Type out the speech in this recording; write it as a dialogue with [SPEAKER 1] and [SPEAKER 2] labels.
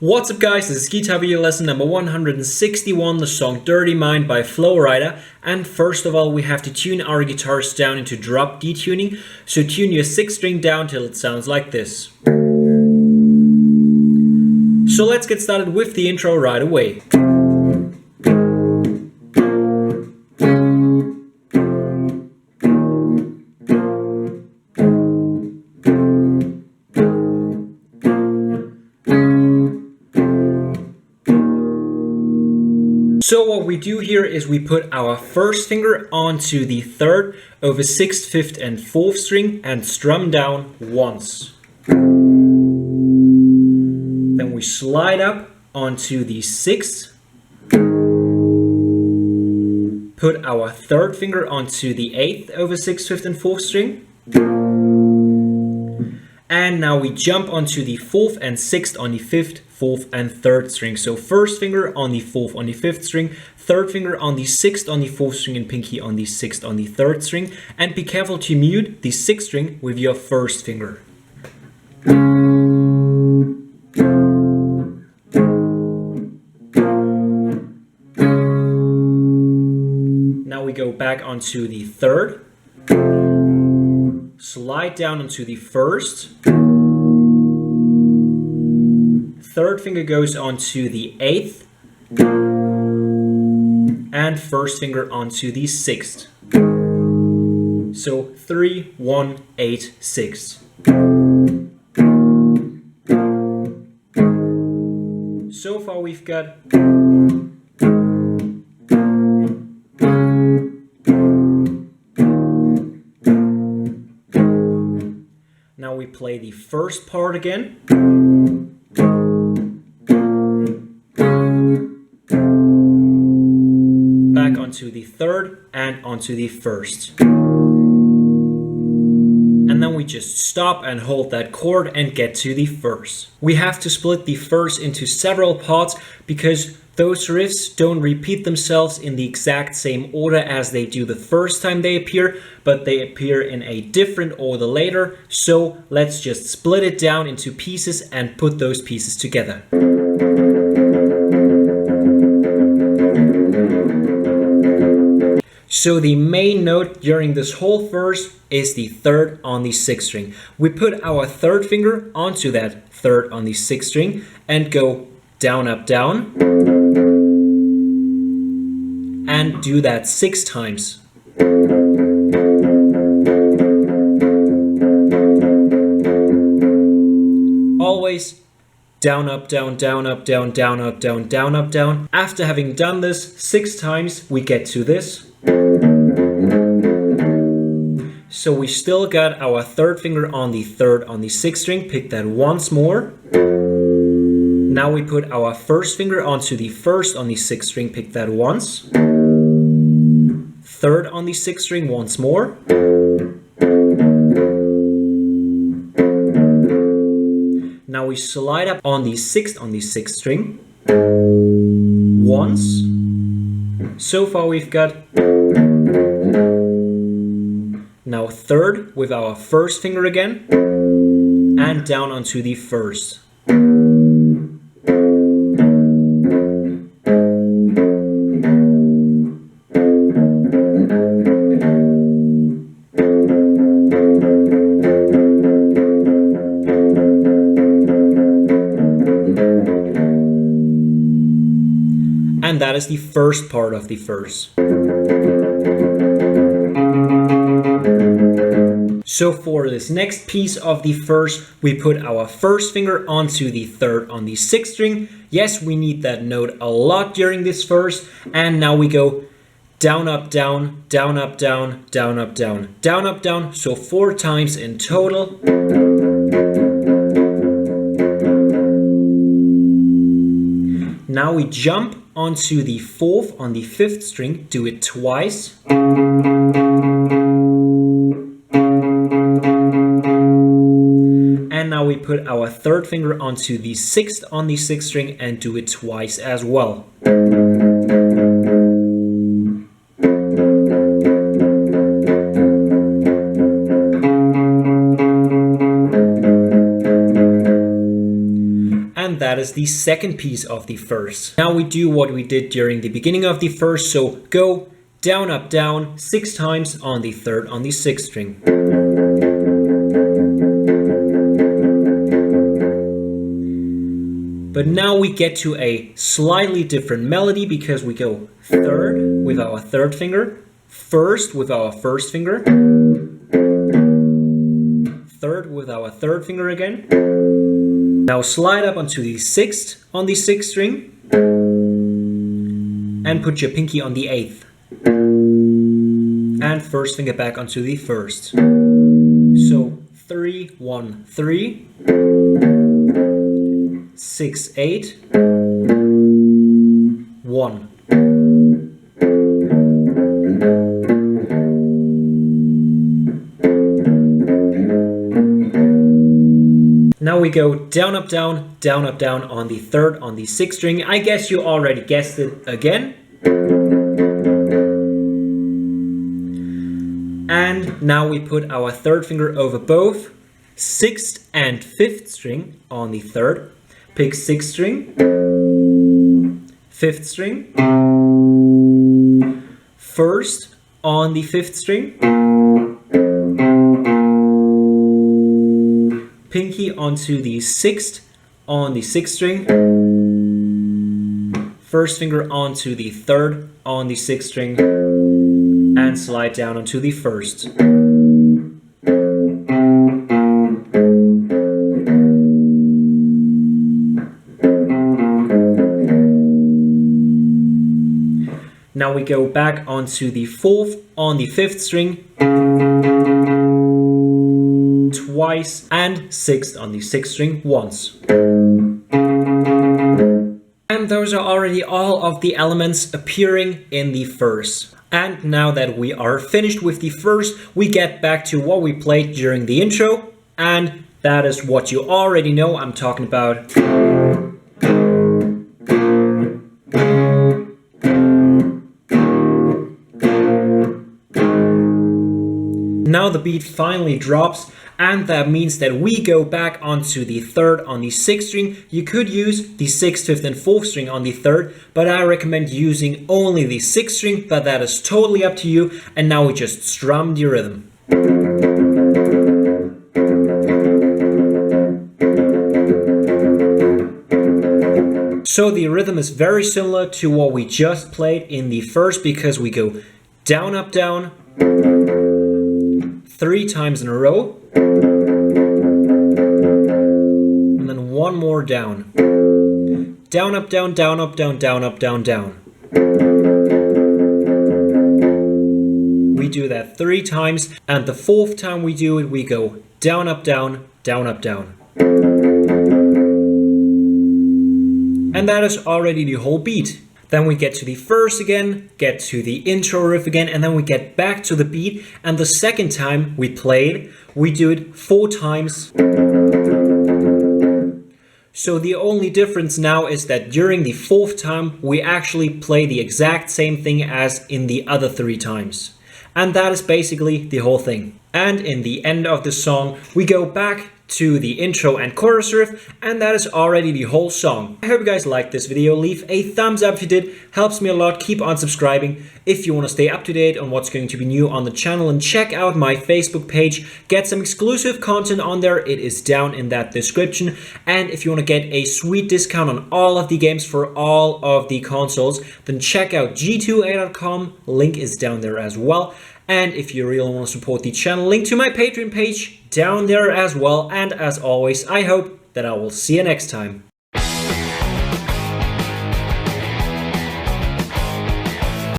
[SPEAKER 1] What's up guys, this is guitar video lesson number 161, the song Dirty Mind by Rida. And first of all, we have to tune our guitars down into drop D tuning. So tune your 6th string down till it sounds like this. So let's get started with the intro right away. So what we do here is we put our first finger onto the 3rd over 6th, 5th and 4th string and strum down once. Then we slide up onto the 6th, put our 3rd finger onto the 8th over 6th, 5th and 4th string. And now we jump onto the 4th and 6th on the 5th, 4th and 3rd string. So first finger on the 4th on the 5th string, 3rd finger on the 6th on the 4th string and pinky on the 6th on the 3rd string. And be careful to mute the 6th string with your 1st finger. Now we go back onto the 3rd. Slide down onto the 1st. 3rd finger goes onto the 8th. And 1st finger onto the 6th. So 3, 1, 8, 6. So far we've got Now we play the first part again. Back onto the 3rd and onto the 1st. And then we just stop and hold that chord and get to the 1st. We have to split the 1st into several parts because those riffs don't repeat themselves in the exact same order as they do the first time they appear, but they appear in a different order later. So let's just split it down into pieces and put those pieces together. So the main note during this whole verse is the 3rd on the 6th string. We put our 3rd finger onto that 3rd on the 6th string and go down, up, down. And do that 6 times. Always down, up, down, down, up, down, down, up, down, down, up, down. After having done this 6 times, we get to this. So we still got our 3rd finger on the 3rd on the 6th string. Pick that once more. Now we put our 1st finger onto the 1st on the 6th string. Pick that once. 3rd on the 6th string once more. Now we slide up on the 6th on the 6th string. Once. So far we've got now 3rd with our 1st finger again and down onto the 1st. And that is the first part of the verse. So for this next piece of the verse, we put our 1st finger onto the 3rd on the 6th string. Yes, we need that note a lot during this verse. And now we go down, up, down, down, up, down, down, up, down, down, up, down. So 4 times in total. Now we jump onto the 4th on the 5th string, do it twice. And now we put our 3rd finger onto the 6th on the 6th string and do it twice as well. is the second piece of the verse. Now we do what we did during the beginning of the verse, so go down, up, down 6 times on the 3rd on the 6th string. But now we get to a slightly different melody because we go 3rd with our 3rd finger, 1st with our 1st finger, 3rd with our 3rd finger again. Now slide up onto the 6th on the 6th string and put your pinky on the 8th. And 1st finger back onto the 1st. So 3, 1, 3, 6, 8, 1. Now we go down, up, down, down, up, down on the 3rd on the 6th string. I guess you already guessed it again. And now we put our 3rd finger over both 6th and 5th string on the 3rd. Pick 6th string, 5th string, 1st on the 5th string, pinky onto the 6th on the 6th string, 1st finger onto the 3rd on the 6th string, and slide down onto the 1st. Now we go back onto the 4th on the 5th string twice and 6th on the 6th string once. And those are already all of the elements appearing in the verse. And now that we are finished with the verse, we get back to what we played during the intro, and that is what you already know I'm talking about. Now the beat finally drops, and that means that we go back onto the 3rd on the 6th string. You could use the 6th, 5th and 4th string on the 3rd, but I recommend using only the 6th string, but that is totally up to you. And now we just strum the rhythm. So the rhythm is very similar to what we just played in the verse, because we go down, up, down 3 times in a row, and then one more down. Down, up, down, down, up, down, down, up, down, down. We do that 3 times, and the 4th time we do it, we go down, up, down, down, up, down. And that is already the whole beat. Then we get to the verse again, get to the intro riff again, and then we get back to the beat. And the second time we played, we do it 4 times. So the only difference now is that during the 4th time, we actually play the exact same thing as in the other 3 times. And that is basically the whole thing. And in the end of the song, we go back to the intro and chorus riff, and that is already the whole song. I hope you guys liked this video. Leave a thumbs up if you did, helps me a lot. Keep on subscribing if you want to stay up to date on what's going to be new on the channel, and check out my Facebook page, get some exclusive content on there. It is down in that description. And if you want to get a sweet discount on all of the games for all of the consoles, then check out g2a.com, link is down there as well. And if you really want to support the channel, link to my Patreon page down there as well. And as always, I hope that I will see you next time.